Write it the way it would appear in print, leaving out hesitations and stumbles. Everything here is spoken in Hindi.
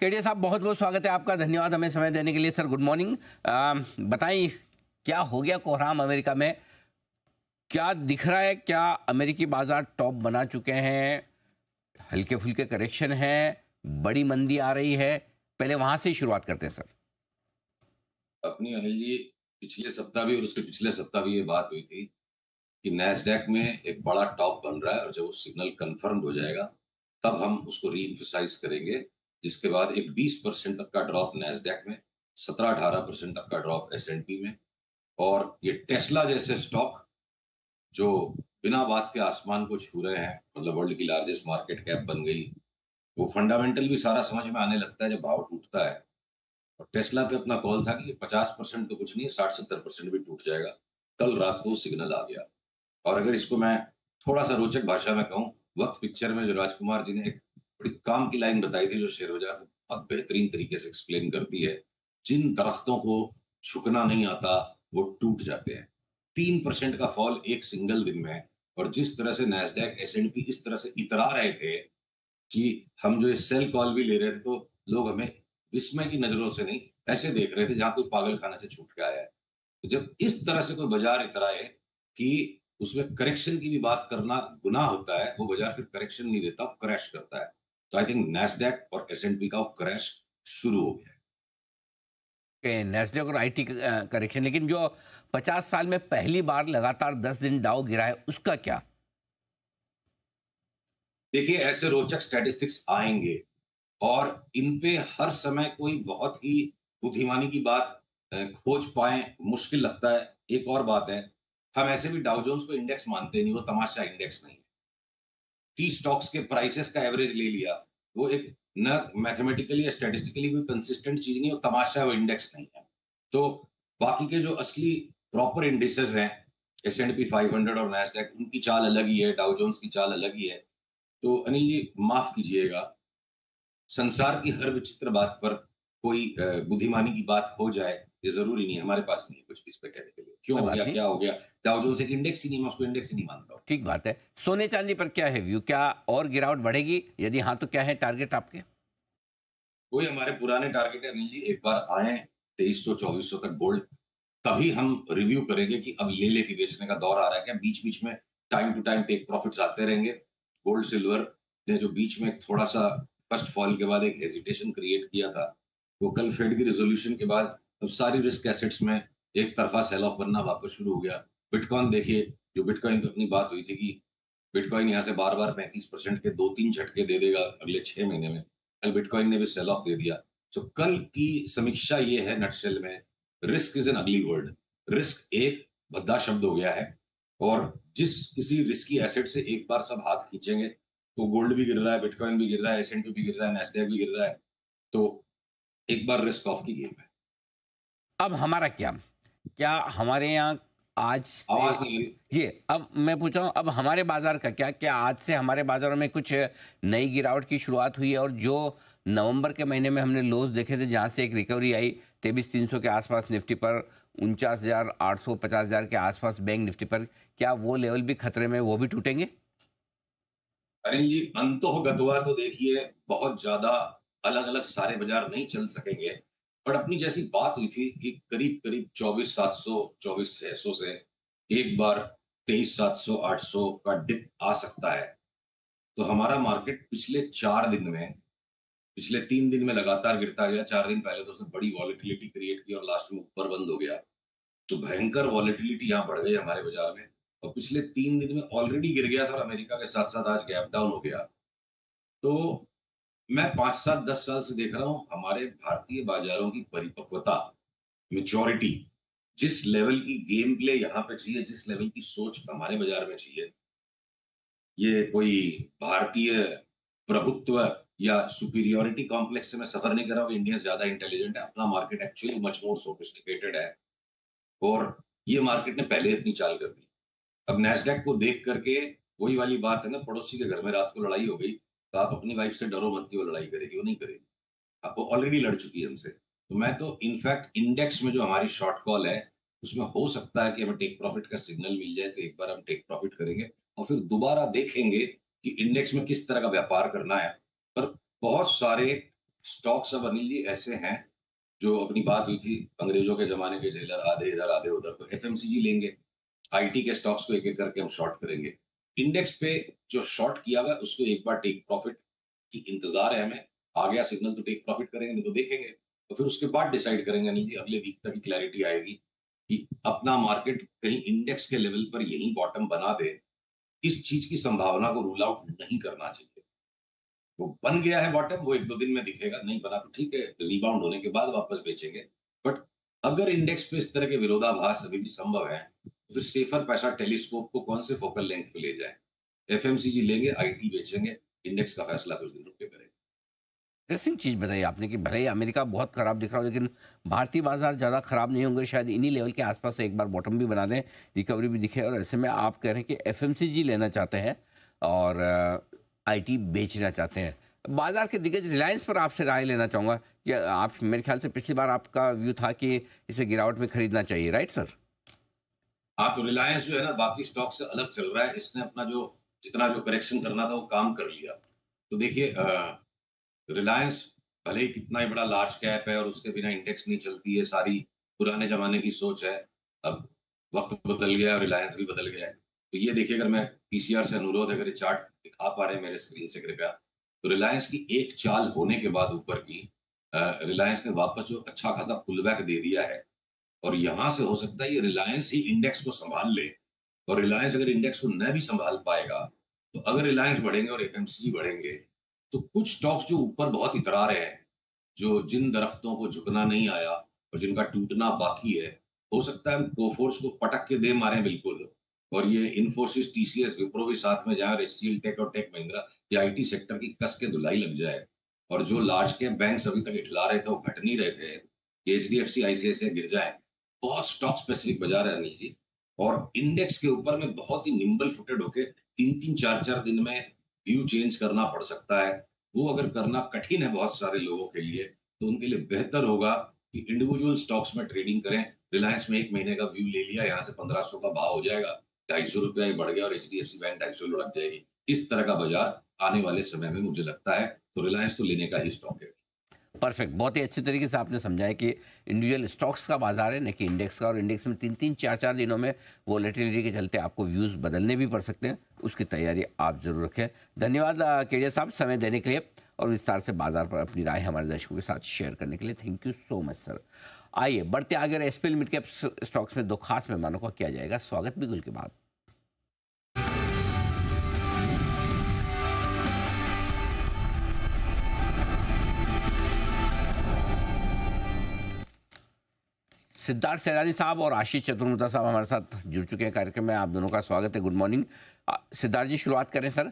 केडिया साहब, बहुत बहुत स्वागत है आपका। धन्यवाद हमें समय देने के लिए। Sir, good morning. बताइए, क्या हो गया कोहराम अमेरिका में? क्या दिख रहा है? क्या अमेरिकी बाजार टॉप बना चुके हैं? हल्के फुल्के करेक्शन है? बड़ी मंदी आ रही है? पहले वहां से ही शुरुआत करते हैं सर। अपनी अनिल जी, पिछले सप्ताह भी और उसके पिछले सप्ताह भी ये बात हुई थी कि नैस्डैक में एक बड़ा टॉप बन रहा है और जब वो सिग्नल कंफर्म हो जाएगा तब हम उसको रीएम्फसाइज करेंगे। जिसके बाद एक 20% तक का ड्रॉप नैस्डैक में, 17-18% तक का ड्रॉप एसएनपी में। और ये टेस्ला जैसे स्टॉक जो बिना बात के आसमान को छू रहे हैं, मतलब वर्ल्ड की लार्जेस्ट मार्केट कैप बन गई, वो फंडामेंटल भी सारा समझ में आने लगता है जब भाव टूटता है। और टेस्ला पे अपना कॉल था कि 50% तो कुछ नहीं है, 60-70% भी टूट जाएगा। कल रात को सिग्नल आ गया। और अगर इसको मैं थोड़ा-सा रोचक भाषा में कहूँ, वक़्त पिक्चर में जो राजकुमार जी ने एक बड़ी काम की लाइन बताई थी, जो शेयर बाज़ार को बहुत बेहतरीन तरीके से एक्सप्लेन करती है। जिन दरख्तों को झुकना नहीं आता, वो टूट जाते हैं। 3% का फॉल एक सिंगल दिन में, और जिस तरह से नैस्डैक, एस&पी इस तरह से इतरा रहे थे कि हम जो ये सेल कॉल भी ले रहे थे, तो लोग हमें विस्मय की नज़रों से नहीं, ऐसे देख रहे थे जहाँ कोई पागलखाने से छूट के आया है। तो जब इस तरह से कोई बाज़ार इतराए कि उसमें करेक्शन की भी बात करना गुनाह होता है, वो बाज़ार फिर करेक्शन नहीं देता, क्रैश करता है। तो आई थिंक नैस्डैक और एस&पी का वो क्रैश शुरू हो गया है। नैस्डैक और आईटी करेक्शन, लेकिन जो 50 साल में पहली बार लगातार 10 दिन डाउ गिरा है, उसका क्या? देखिए, ऐसे रोचक स्टैटिस्टिक्स आएँगे और इन पे हर समय कोई बहुत ही बुद्धिमानी की बात खोज पाएँ, मुश्किल लगता है। एक और बात है, हम ऐसे भी डाउ जोन्स को इंडेक्स मानते नहीं, वो तमाशा इंडेक्स नहीं है। 30 स्टॉक्स के प्राइसेस का एवरेज ले लिया, वो एक न मैथमेटिकली या स्टैटिस्टिकली कोई कंसिस्टेंट चीज़ नहीं है, वो तमाशा है, वो इंडेक्स नहीं है। तो बाकी के जो असली प्रॉपर इंडिसेस हैं, एस&पी 500 और नैस्डैक, उनकी चाल अलग ही है, डाउ जोन्स की चाल अलग ही है। तो अनिल जी, माफ़ कीजिएगा, संसार की हर विचित्र बात पर कोई बुद्धिमानी की बात हो जाए, ये ज़रूरी नहीं है। हमारे पास नहीं है कुछ भी इस पे कहने के लिए। क्यों कोई हो बात गया, नहीं। क्या हो गया? डाउ जोन्स एक इंडेक्स ही नहीं है, मैं उसको इंडेक्स ही नहीं मानता हूँ। ठीक बात है। सोने चांदी पर क्या है व्यू? क्या और गिरावट बढ़ेगी? यदि हाँ, तो क्या है टारगेट आपके? वही हमारे पुराने टारगेट है अनिल जी, एक बार आएँ 2300-2400 तक गोल्ड, तभी हम रिव्यू करेंगे कि अब ले लेके बेचने का दौर आ रहा है क्या? बीच-बीच में time to time take profits आते रहेंगे। गोल्ड, सिल्वर ने जो बीच में थोड़ा-सा फर्स्ट फॉल के बाद एक हेजिटेशन क्रिएट किया था, वो कल फेड की रिज़ॉल्यूशन के बाद अब सारी रिस्क एसेट्स में एक तरफा सेल ऑफ बनना वापस शुरू हो गया। बिटकॉइन देखिए, जो बिटकॉइन पे अपनी बात हुई थी कि बिटकॉइन यहाँ से बार-बार 35% के 2-3 झटके दे देगा अगले 6 महीने में। कल बिटकॉइन ने भी सेल ऑफ दे दिया। तो कल की समीक्षा ये है नटशेल में, रिस्क इज़ एन अगली वर्ड। रिस्क एक भद्दा शब्द हो गया है, और जिस किसी रिस्की एसेट से एक बार सब हाथ खींचेंगे, तो गोल्ड भी गिर रहा है, बिटकॉइन भी गिर रहा है, एस&पी भी गिर रहा है, नैस्डैक भी गिर रहा है। तो एक बार रिस्क ऑफ की गेम है। अब हमारा क्या? क्या हमारे यहाँ आज से? आवाज़ नहीं आ रही। जी, अब मैं पूछ रहा हूँ, अब हमारे बाज़ार का क्या? क्या आज से हमारे बाज़ारों में कुछ नई गिरावट की शुरुआत हुई है? और जो नवंबर के महीने में हमने लोज़ देखे थे, जहाँ से एक रिकवरी आई 23,300 के आसपास निफ्टी पर, 49,800, 50,000 के आसपास बैंक निफ्टी पर, क्या वो लेवल भी खतरे में, वो भी टूटेंगे? अनिल जी, अंतोहगत्वा तो देखिए बहुत ज़्यादा अलग-अलग सारे बाज़ार नहीं चल सकेंगे। बट अपनी जैसी बात हुई थी कि करीब-करीब 24,700, 24,600 से एक बार 23,700, 800 का डिप आ सकता है। तो हमारा मार्केट पिछले 4 दिन में, पिछले 3 दिन में लगातार गिरता गया। 4 दिन पहले तो उसने बड़ी वॉलेटिलिटी क्रिएट की और लास्ट में ऊपर बंद हो गया। तो भयंकर वॉलेटिलिटी यहाँ बढ़ गई हमारे बाज़ार में, और पिछले 3 दिन में ऑलरेडी गिर गया था और अमेरिका के साथ-साथ आज गैप डाउन हो गया। तो मैं 5 साल 10 साल से देख रहा हूँ हमारे भारतीय बाज़ारों की परिपक्वता, मैच्योरिटी, जिस लेवल की गेम प्ले यहाँ पे चाहिए, जिस लेवल की सोच हमारे बाज़ार में चाहिए, ये कोई भारतीय प्रभुत्व या सुपीरियॉरिटी कॉम्प्लेक्स से मैं सफ़र नहीं कर रहा हूँ कि इंडिया ज़्यादा इंटेलिजेंट है। अपना market actually much more sophisticated है, और ये मार्केट ने पहले अपनी चाल कर दी। अब नैस्डैक को देख करके वही वाली बात है ना, पड़ोसी के घर में रात को लड़ाई हो गई, तो आप अपनी वाइफ से डरो मत कि वो लड़ाई करेगी, वो नहीं करेगी। अब वो ऑलरेडी लड़ चुकी है हमसे। तो मैं तो इनफैक्ट इंडेक्स में जो हमारी शॉर्ट कॉल है, उसमें हो सकता है कि हमें टेक प्रॉफिट का सिग्नल मिल जाए, तो एक बार हम टेक प्रॉफिट करेंगे और फिर दोबारा देखेंगे कि इंडेक्स में किस तरह का व्यापार करना है। पर बहुत सारे स्टॉक्स अब अनिल जी ऐसे हैं, जो अपनी बात हुई थी अंग्रेजों के ज़माने के जेलर आधे इधर आधे उधर, तो एफएमसीजी लेंगे, आईटी के स्टॉक्स को एक-एक करके हम शॉर्ट करेंगे। इंडेक्स पे जो शॉर्ट किया हुआ है उसको एक बार टेक प्रॉफिट की इंतज़ार है हमें, आ गया सिग्नल तो टेक प्रॉफिट करेंगे, नहीं तो देखेंगे। तो फिर उसके बाद डिसाइड करेंगे अनिल जी, अगले वीक तक ही क्लैरिटी आएगी कि अपना मार्केट कहीं इंडेक्स के लेवल पर यहीं बॉटम बना दे, इस चीज़ की संभावना को रूल आउट नहीं करना चाहिए। वो बन गया है बॉटम, वो 1-2 दिन में दिखेगा, नहीं बना तो ठीक है, रिबाउंड होने के बाद वापस बेचेंगे। बट अगर इंडेक्स पे इस तरह के विरोधाभास अभी भी संभव है, तो फिर सेफर पैसा टेलीस्कोप को कौन से फोकल लेंथ पे ले जाएँ? एफएमसीजी लेंगे, आईटी बेचेंगे, इंडेक्स का फैसला कुछ दिन रुक के करेंगे। इंटरेस्टिंग चीज़ बताई आपने कि भले ही अमेरिका बहुत खराब दिख रहा हो लेकिन भारतीय बाजार ज़्यादा खराब नहीं होंगे, शायद इन्हीं लेवल के आसपास से एक बार बॉटम भी बना दें, रिकवरी भी दिखे। और ऐसे में आप कह रहे हैं कि एफएमसीजी लेना चाहते हैं और आईटी बेचना चाहते हैं। बाजार के दिग्गज रिलायंस पर आपसे राय लेना चाहूँगा कि आप, मेरे ख्याल से पिछली बार आपका व्यू था कि इसे गिरावट में खरीदना चाहिए, राइट सर? हाँ, तो रिलायंस जो है ना बाकी स्टॉक से अलग चल रहा है, इसने अपना जो जितना जो करेक्शन करना था वो काम कर लिया। तो देखिए रिलायंस भले ही कितना ही बड़ा लार्ज कैप है और उसके बिना इंडेक्स नहीं चलती है, सारी पुराने ज़माने की सोच है। अब वक़्त बदल गया है और रिलायंस भी बदल गया है। तो ये देखिए अगर मैं पीसीआर से अनुरोध है, अगर ये चार्ट दिखा पा रहे हैं मेरे स्क्रीन से कृपया, तो रिलायंस की एक चाल होने के बाद ऊपर की रिलायंस ने वापस जो अच्छा खासा पुलबैक दे दिया है और यहाँ से हो सकता है ये रिलायंस ही इंडेक्स को सँभाल ले और रिलायंस अगर इंडेक्स को न भी सँभाल पाएगा, तो अगर रिलायंस बढ़ेंगे और एफएमसीजी बढ़ेंगे, तो कुछ स्टॉक्स जो ऊपर बहुत इतरा रहे हैं, जो जिन दरख्तों को झुकना नहीं आया और जिनका टूटना बाकी है, हो सकता है हम कोफोर्स को पटक के दे मारें बिल्कुल और ये इन्फोसिस, टीसीएस, विप्रो भी साथ में जाएँ और एचसीएल टेक और टेक महिंद्रा, ये आईटी सेक्टर की कस के धुलाई लग जाए और जो लार्ज कैप बैंक्स अभी तक इठला रहे थे, वो घट नहीं रहे थे, एचडीएफसी, आईसीआईसीआई गिर जाएँ। बहुत स्टॉक स्पेसिफिक बाज़ार है अनिल जी और इंडेक्स के ऊपर में बहुत ही निम्बल फुटेड होके 3-3, 4-4 दिन में व्यू चेंज करना पड़ सकता है। वो अगर करना कठिन है बहुत सारे लोगों के लिए, तो उनके लिए बेहतर होगा कि इंडिविजुअल स्टॉक्स में ट्रेडिंग करें। रिलायंस में 1 महीने का व्यू ले लिया, यहाँ से 1500 का भाव हो जाएगा, ₹250 ही बढ़ गया और एचडीएफसी बैंक 250 लुढ़क जाएगी। इस तरह का बाज़ार आने वाले समय में मुझे लगता है, तो रिलायंस तो लेने का ही स्टॉक है। परफेक्ट, बहुत ही अच्छे तरीके से आपने समझाया कि इंडिविजुअल स्टॉक्स का बाजार है, न कि इंडेक्स का। और इंडेक्स में 3-3, 4-4 दिनों में वोलेटिलिटी के चलते आपको व्यूज़ बदलने भी पड़ सकते हैं, उसकी तैयारी आप ज़रूर रखें। धन्यवाद केडिया साहब, समय देने के लिए और विस्तार से बाजार पर अपनी राय हमारे दर्शकों के साथ शेयर करने के लिए। Thank you so much sir. आइए बढ़ते आगे और एसपीएल मिड कैप स्टॉक्स में 2 खास मेहमानों का किया जाएगा स्वागत बिल्कुल के बाद। सिद्धार्थ सैलानी साहब और आशीष चतुर्वेदी साहब हमारे साथ जुड़ चुके हैं कार्यक्रम में। आप दोनों का स्वागत है, गुड मॉर्निंग। सिद्धार्थ जी शुरुआत करें सर।